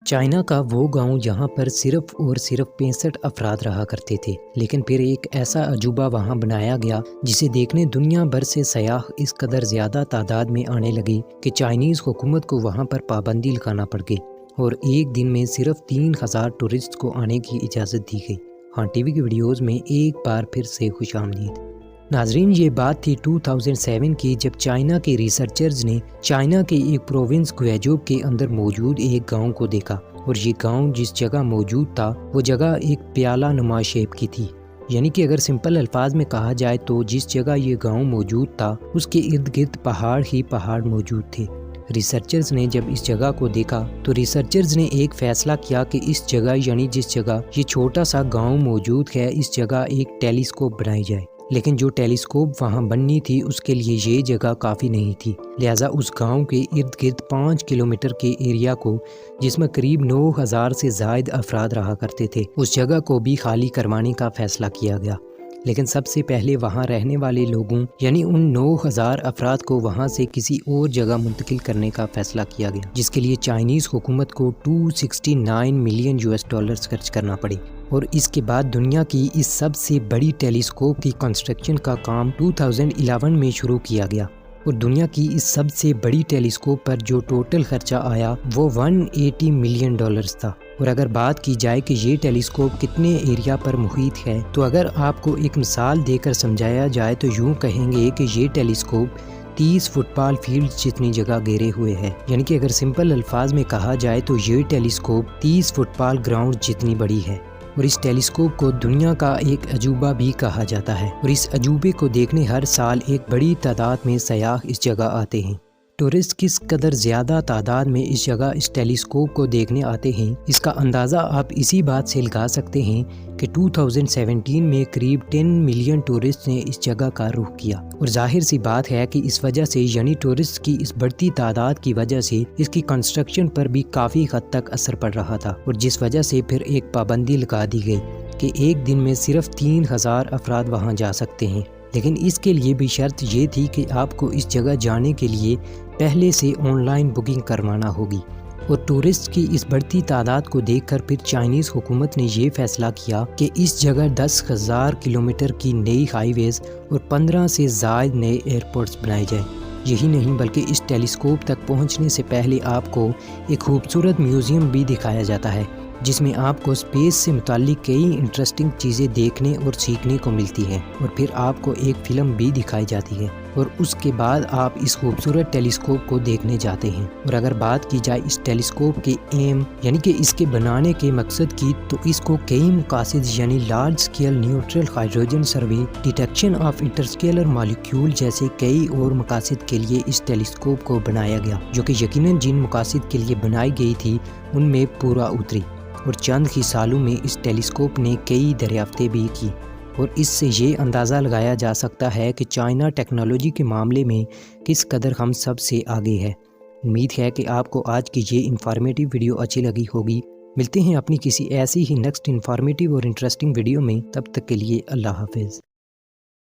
China کا وہ گاؤں جہاں پر صرف اور صرف 65 افراد رہا کرتے تھے، لیکن پھر ایک ایسا عجوبہ وہاں بنایا گیا جسے دیکھنے دنیا بھر سے سیاح اس قدر زیادہ تعداد میں آنے لگے کہ چائنیز حکومت کو وہاں پر پابندی لگانا پڑ گئی اور ایک دن میں صرف 3000 ٹورسٹ کو آنے کی اجازت دی گئی۔ ہاں ٹی وی کی ویڈیوز میں ایک بار پھر سے خوش آمدید ناظرین۔ یہ بات تھی 2007 کی، جب چائنا کے ریسرچرز نے چائنا کے ایک پروونس گویجو کے اندر موجود ایک گاؤں کو دیکھا، اور یہ گاؤں جس جگہ موجود تھا وہ جگہ ایک پیالہ نما شیپ کی تھی، یعنی کہ اگر سمپل الفاظ میں کہا جائے تو جس جگہ یہ گاؤں موجود تھا اس کے ارد گرد پہاڑ ہی پہاڑ موجود تھے۔ ریسرچرز نے جب اس جگہ کو دیکھا تو ریسرچرز نے ایک فیصلہ کیا کہ اس جگہ یعنی جس جگہ یہ چھوٹا سا گاؤں موجود ہے اس جگہ ایک ٹیلیسکوپ بنائی جائے، لیکن جو ٹیلیسکوپ وہاں بننی تھی اس کے لیے یہ جگہ کافی نہیں تھی، لہٰذا اس گاؤں کے ارد گرد 5 کلومیٹر کے ایریا کو، جس میں قریب 9000 سے زائد افراد رہا کرتے تھے، اس جگہ کو بھی خالی کروانے کا فیصلہ کیا گیا۔ لیکن سب سے پہلے وہاں رہنے والے لوگوں یعنی ان 9000 افراد کو وہاں سے کسی اور جگہ منتقل کرنے کا فیصلہ کیا گیا، جس کے لیے چائنیز حکومت کو $269 ملین خرچ کرنا پڑے، اور اس کے بعد دنیا کی اس سب سے بڑی ٹیلیسکوپ کی کنسٹرکشن کا کام 2011 میں شروع کیا گیا، اور دنیا کی اس سب سے بڑی ٹیلیسکوپ پر جو ٹوٹل خرچہ آیا وہ $180 ملین تھا۔ اور اگر بات کی جائے کہ یہ ٹیلیسکوپ کتنے ایریا پر محیط ہے، تو اگر آپ کو ایک مثال دے کر سمجھایا جائے تو یوں کہیں گے کہ یہ ٹیلیسکوپ 30 فٹ بال فیلڈ جتنی جگہ گھیرے ہوئے ہے، یعنی کہ اگر سمپل الفاظ میں کہا جائے تو یہ ٹیلیسکوپ 30 فٹ بال گراؤنڈ جتنی بڑی ہے، اور اس ٹیلیسکوپ کو دنیا کا ایک عجوبہ بھی کہا جاتا ہے، اور اس عجوبے کو دیکھنے ہر سال ایک بڑی تعداد میں سیاح اس جگہ آتے ہیں۔ ٹورسٹ کس قدر زیادہ تعداد میں اس جگہ اس ٹیلیسکوپ کو دیکھنے آتے ہیں، اس کا اندازہ آپ اسی بات سے لگا سکتے ہیں کہ 2017 میں قریب 10 ملین ٹورسٹ نے اس جگہ کا رخ کیا، اور ظاہر سی بات ہے کہ اس وجہ سے یعنی ٹورسٹ کی اس بڑھتی تعداد کی وجہ سے اس کی کنسٹرکشن پر بھی کافی حد تک اثر پڑ رہا تھا، اور جس وجہ سے پھر ایک پابندی لگا دی گئی کہ ایک دن میں صرف 3000 افراد وہاں جا سکتے ہیں، لیکن اس کے لیے بھی شرط یہ تھی کہ آپ کو اس جگہ جانے کے لیے پہلے سے آن لائن بکنگ کروانا ہوگی۔ اور ٹورسٹ کی اس بڑھتی تعداد کو دیکھ کر پھر چائنیز حکومت نے یہ فیصلہ کیا کہ اس جگہ 10,000 کلومیٹر کی نئی ہائی ویز اور 15 سے زائد نئے ایئرپورٹس بنائے جائیں۔ یہی نہیں بلکہ اس ٹیلیسکوپ تک پہنچنے سے پہلے آپ کو ایک خوبصورت میوزیم بھی دکھایا جاتا ہے، جس میں آپ کو اسپیس سے متعلق کئی انٹرسٹنگ چیزیں دیکھنے اور سیکھنے کو ملتی ہیں، اور پھر آپ کو ایک فلم بھی دکھائی جاتی ہے، اور اس کے بعد آپ اس خوبصورت ٹیلیسکوپ کو دیکھنے جاتے ہیں۔ اور اگر بات کی جائے اس ٹیلیسکوپ کے ایم یعنی کہ اس کے بنانے کے مقصد کی، تو اس کو کئی مقاصد یعنی large scale neutral hydrogen survey, detection of interstellar molecule جیسے کئی اور مقاصد کے لیے اس ٹیلیسکوپ کو بنایا گیا، جو کہ یقیناً جن مقاصد کے لیے بنائی گئی تھی ان میں پورا اتری، اور چند ہی سالوں میں اس ٹیلیسکوپ نے کئی دریافتیں بھی کی، اور اس سے یہ اندازہ لگایا جا سکتا ہے کہ چائنا ٹیکنالوجی کے معاملے میں کس قدر ہم سب سے آگے ہے۔ امید ہے کہ آپ کو آج کی یہ انفارمیٹیو ویڈیو اچھی لگی ہوگی۔ ملتے ہیں اپنی کسی ایسی ہی نیکسٹ انفارمیٹیو اور انٹرسٹنگ ویڈیو میں، تب تک کے لیے اللہ حافظ۔